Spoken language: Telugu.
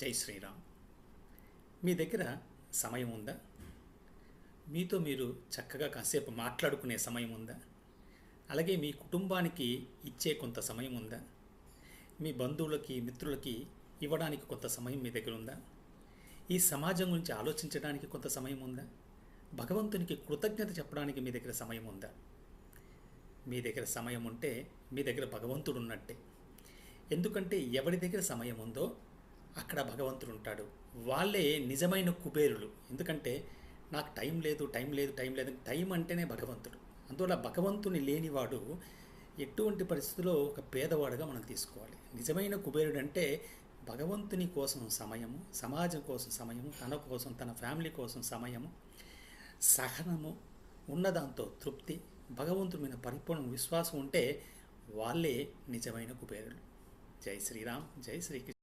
జై శ్రీరామ్. మీ దగ్గర సమయం ఉందా? మీతో మీరు చక్కగా కాసేపు మాట్లాడుకునే సమయం ఉందా? అలాగే మీ కుటుంబానికి ఇచ్చే కొంత సమయం ఉందా? మీ బంధువులకి, మిత్రులకి ఇవ్వడానికి కొంత సమయం మీ దగ్గర ఉందా? ఈ సమాజం గురించి ఆలోచించడానికి కొంత సమయం ఉందా? భగవంతునికి కృతజ్ఞత చెప్పడానికి మీ దగ్గర సమయం ఉందా? మీ దగ్గర సమయం ఉంటే మీ దగ్గర భగవంతుడు ఉన్నట్టే. ఎందుకంటే ఎవరి దగ్గర సమయం ఉందో అక్కడ భగవంతుడు ఉంటాడు. వాళ్ళే నిజమైన కుబేరులు. ఎందుకంటే నాకు టైం లేదు, టైం లేదు, టైం లేదు. టైం అంటేనే భగవంతుడు. అందువల్ల భగవంతుని లేనివాడు ఎటువంటి పరిస్థితుల్లో ఒక పేదవాడుగా మనం తీసుకోవాలి. నిజమైన కుబేరుడు అంటే భగవంతుని కోసం సమయము, సమాజం కోసం సమయము, తన కోసం, తన ఫ్యామిలీ కోసం సమయము, సహనము, ఉన్నదాంతో తృప్తి, భగవంతుడి మీద పరిపూర్ణ విశ్వాసం ఉంటే వాళ్ళే నిజమైన కుబేరులు. జై శ్రీరామ్, జై శ్రీకృష్ణ.